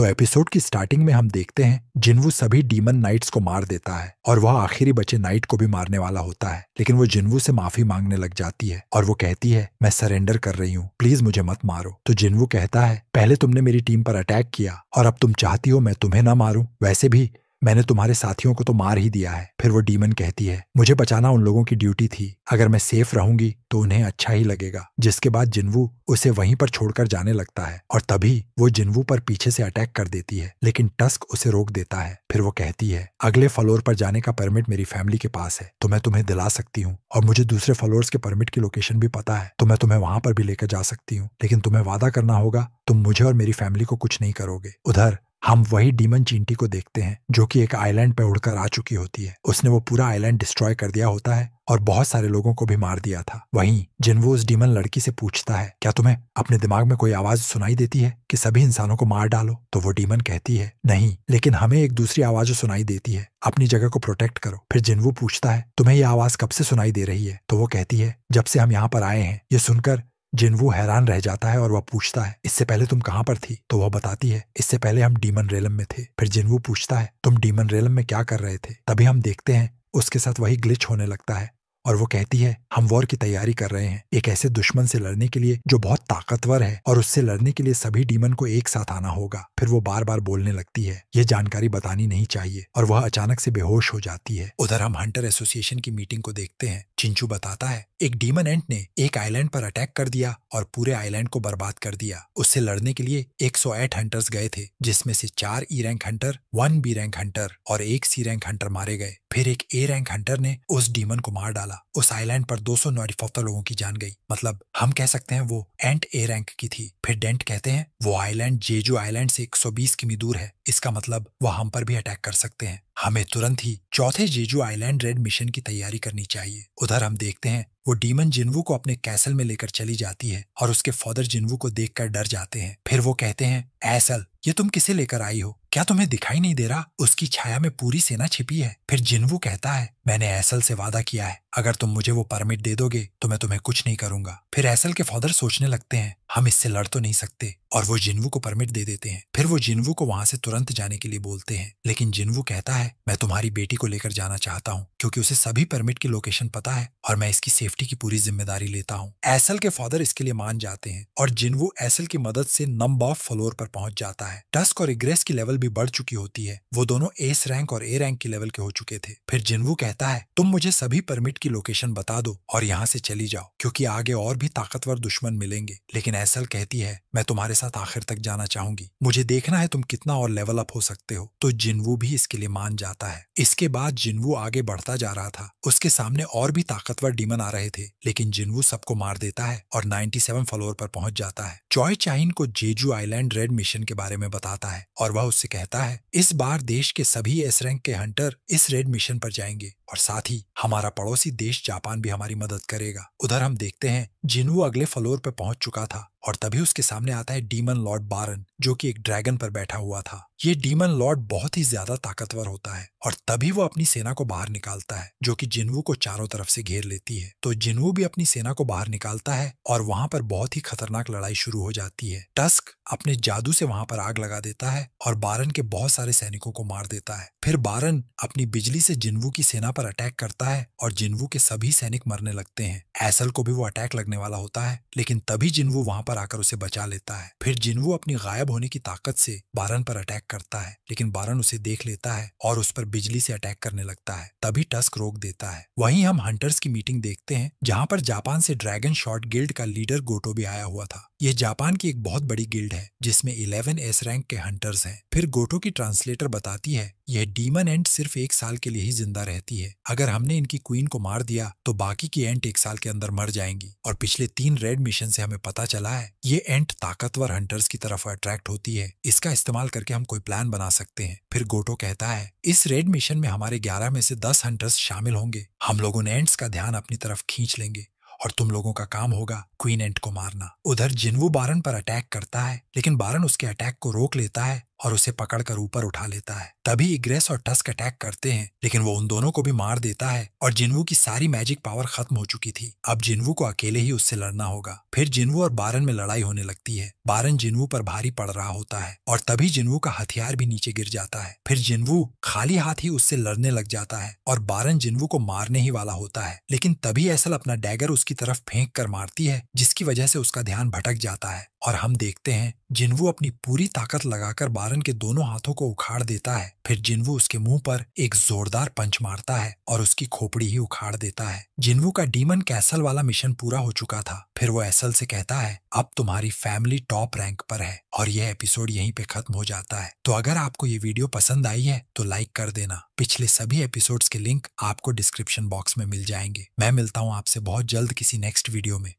तो एपिसोड की स्टार्टिंग में हम देखते हैं जिन्वू सभी डीमन नाइट्स को मार देता है और वह आखिरी बचे नाइट को भी मारने वाला होता है, लेकिन वो जिन्वू से माफी मांगने लग जाती है और वो कहती है मैं सरेंडर कर रही हूँ, प्लीज मुझे मत मारो। तो जिन्वू कहता है पहले तुमने मेरी टीम पर अटैक किया और अब तुम चाहती हो मैं तुम्हें ना मारूं, वैसे भी मैंने तुम्हारे साथियों को तो मार ही दिया है। फिर वो डीमन कहती है मुझे बचाना उन लोगों की ड्यूटी थी, अगर मैं सेफ रहूंगी तो उन्हें अच्छा ही लगेगा। जिसके बाद जिन्वू उसे वहीं पर छोड़कर जाने लगता है और तभी वो जिन्वू पर पीछे से अटैक कर देती है, लेकिन टस्क उसे रोक देता है। फिर वो कहती है अगले फ्लोर पर जाने का परमिट मेरी फैमिली के पास है तो मैं तुम्हें दिला सकती हूँ, और मुझे दूसरे फ्लोर्स के परमिट की लोकेशन भी पता है तो मैं तुम्हें वहां पर भी लेकर जा सकती हूँ, लेकिन तुम्हें वादा करना होगा तुम मुझे और मेरी फैमिली को कुछ नहीं करोगे। उधर हम वही डीमन चींटी को देखते हैं जो कि एक आइलैंड पे उड़कर आ चुकी होती है। उसने वो पूरा आइलैंड डिस्ट्रॉय कर दिया होता है और बहुत सारे लोगों को भी मार दिया था। वहीं जिन्वू उस डीमन लड़की से पूछता है क्या तुम्हें अपने दिमाग में कोई आवाज सुनाई देती है कि सभी इंसानों को मार डालो? तो वो डीमन कहती है नहीं, लेकिन हमें एक दूसरी आवाज सुनाई देती है, अपनी जगह को प्रोटेक्ट करो। फिर जिन्वू पूछता है तुम्हें यह आवाज कब से सुनाई दे रही है? तो वो कहती है जब से हम यहाँ पर आए हैं। ये सुनकर जिन्वू हैरान रह जाता है और वह पूछता है इससे पहले तुम कहां पर थी? तो वह बताती है इससे पहले हम डीमन रेलम में थे। फिर जिन्वू पूछता है तुम डीमन रेलम में क्या कर रहे थे? तभी हम देखते हैं उसके साथ वही ग्लिच होने लगता है और वो कहती है हम वॉर की तैयारी कर रहे हैं, एक ऐसे दुश्मन से लड़ने के लिए जो बहुत ताकतवर है और उससे लड़ने के लिए सभी डीमन को एक साथ आना होगा। फिर वो बार बार बोलने लगती है ये जानकारी बतानी नहीं चाहिए और वह अचानक से बेहोश हो जाती है। उधर हम हंटर एसोसिएशन की मीटिंग को देखते हैं। चिंचू बताता है एक डीमन एंट ने एक आइलैंड पर अटैक कर दिया और पूरे आइलैंड को बर्बाद कर दिया। उससे लड़ने के लिए 108 हंटर्स गए थे, जिसमें से 4 E rank hunter, 1 B rank hunter और 1 सी रैंक हंटर मारे गए। फिर एक ए रैंक हंटर ने उस डीमन को मार डाला। उस आइलैंड पर 294 लोगों की जान गई, मतलब हम कह सकते हैं वो एंट ए रैंक की थी। फिर डेंट कहते हैं वो आइलैंड जेजू आइलैंड से 120 किमी दूर है, इसका मतलब वो हम पर भी अटैक कर सकते हैं। हमें तुरंत ही चौथे जेजू आइलैंड रेड मिशन की तैयारी करनी चाहिए। उधर हम देखते हैं वो डीमन जिन्वू को अपने कैसल में लेकर चली जाती है और उसके फादर जिन्वू को देखकर डर जाते हैं। फिर वो कहते हैं ऐसल ये तुम किसे लेकर आई हो? क्या तुम्हें दिखाई नहीं दे रहा? उसकी छाया में पूरी सेना छिपी है। फिर जिन्वू कहता है मैंने ऐसल से वादा किया है, अगर तुम मुझे वो परमिट दे दोगे तो मैं तुम्हें कुछ नहीं करूंगा। फिर ऐसल के फादर सोचने लगते हैं हम इससे लड़ तो नहीं सकते और वो जिन्वू को परमिट दे देते हैं। फिर वो जिन्वू को वहां से तुरंत जाने के लिए बोलते हैं, लेकिन जिन्वू कहता है मैं तुम्हारी बेटी को लेकर जाना चाहता हूँ क्योंकि उसे सभी परमिट की लोकेशन पता है और मैं इसकी सेफ्टी की पूरी जिम्मेदारी लेता हूँ। ऐसल के फादर इसके लिए मान जाते हैं और जिन्वू ऐसल की मदद से नंबर ऑफ फ्लोर पर पहुंच जाता है। टस्क और इग्रेस की लेवल भी बढ़ चुकी होती है, वो दोनों एस रैंक और ए रैंक की लेवल के हो चुके थे। फिर जिन्वू कहता है तुम मुझे सभी परमिट की लोकेशन बता दो और यहाँ से चली जाओ क्योंकि आगे और भी ताकतवर दुश्मन मिलेंगे। लेकिन ऐसल कहती है मैं तुम्हारे साथ आखिर तक जाना चाहूंगी, मुझे देखना है तुम कितना और लेवल अप हो सकते हो। तो जिन्वू भी इसके लिए मान जाता है। इसके बाद जिन्वू आगे बढ़ता जा रहा था, उसके सामने और भी ताकतवर डीमन आ रहे थे, लेकिन जिन्वू सबको मार देता है और 97 फ्लोर पर पहुंच जाता है। चॉय चाइन को जेजू आइलैंड रेड मिशन के बारे में बताता है और वह उससे कहता है इस बार देश के सभी एस रैंक के हंटर इस रेड मिशन पर जाएंगे और साथ ही हमारा पड़ोसी देश जापान भी हमारी मदद करेगा। उधर हम देखते हैं जिन्वू अगले फ्लोर पर पहुंच चुका था और तभी उसके सामने आता है डीमन लॉर्ड बारन, जो कि एक ड्रैगन पर बैठा हुआ था। ये डीमन लॉर्ड बहुत ही ज्यादा ताकतवर होता है और तभी वो अपनी सेना को बाहर निकालता है जो कि जिन्वू को चारों तरफ से घेर लेती है। तो जिन्वू भी अपनी सेना को बाहर निकालता है और वहां पर बहुत ही खतरनाक लड़ाई शुरू हो जाती है। टस्क अपने जादू से वहां पर आग लगा देता है और बारन के बहुत सारे सैनिकों को मार देता है। फिर बारन अपनी बिजली से जिन्वू की सेना पर अटैक करता है और जिन्वू के सभी सैनिक मरने लगते हैं। ऐसल को भी वो अटैक लगने वाला होता है, लेकिन तभी जिन्वू वहां पर आकर उसे बचा लेता है। फिर जिन्वू अपनी गायब होने की ताकत से बारन पर अटैक करता है, लेकिन बारन उसे देख लेता है और उस पर बिजली से अटैक करने लगता है। तभी टस्क रोक देता है। वहीं हम हंटर्स की मीटिंग देखते हैं जहां पर जापान से ड्रैगन शॉट गिल्ड का लीडर गोटो भी आया हुआ था। ये जापान की एक बहुत बड़ी गिल्ड है जिसमें 11 एस रैंक के हंटर्स हैं। फिर गोटो की ट्रांसलेटर बताती है यह डीमन एंट सिर्फ 1 साल के लिए ही जिंदा रहती है, अगर हमने इनकी क्वीन को मार दिया तो बाकी की एंट 1 साल के अंदर मर जाएंगी। और पिछले 3 रेड मिशन से हमें पता चला है ये एंट ताकतवर हंटर्स की तरफ अट्रैक्ट होती है, इसका इस्तेमाल करके हम कोई प्लान बना सकते हैं। फिर गोटो कहता है इस रेड मिशन में हमारे 11 में से 10 हंटर्स शामिल होंगे, हम लोगों ने एंट्स का ध्यान अपनी तरफ खींच लेंगे और तुम लोगों का काम होगा क्वीन एंट को मारना। उधर जिन्वू बारन पर अटैक करता है, लेकिन बारन उसके अटैक को रोक लेता है और उसे पकड़कर ऊपर उठा लेता है। तभी इग्रेस और टस्क अटैक करते हैं, लेकिन वो उन दोनों को भी मार देता है और जिन्वू की सारी मैजिक पावर खत्म हो चुकी थी। अब जिन्वू को अकेले ही उससे लड़ना होगा। फिर जिन्वू और बारन में लड़ाई होने लगती है। बारन जिन्वू पर भारी पड़ रहा होता है और तभी जिन्वू का हथियार भी नीचे गिर जाता है। फिर जिन्वू खाली हाथ ही उससे लड़ने लग जाता है और बारन जिन्वू को मारने ही वाला होता है, लेकिन तभी एसल अपना डैगर उसकी तरफ फेंक कर मारती है, जिसकी वजह से उसका ध्यान भटक जाता है और हम देखते हैं जिन्वू अपनी पूरी ताकत लगाकर बारन के दोनों हाथों को उखाड़ देता है। फिर जिन्वू उसके मुंह पर एक जोरदार पंच मारता है और उसकी खोपड़ी ही उखाड़ देता है। जिन्वू का डीमन कैसल वाला मिशन पूरा हो चुका था। फिर वो एसल से कहता है, अब तुम्हारी फैमिली टॉप रैंक पर है, और यह एपिसोड यहीं पे खत्म हो जाता है। तो अगर आपको ये वीडियो पसंद आई है तो लाइक कर देना। पिछले सभी एपिसोड्स के लिंक आपको डिस्क्रिप्शन बॉक्स में मिल जाएंगे। मैं मिलता हूँ आपसे बहुत जल्द किसी नेक्स्ट वीडियो में।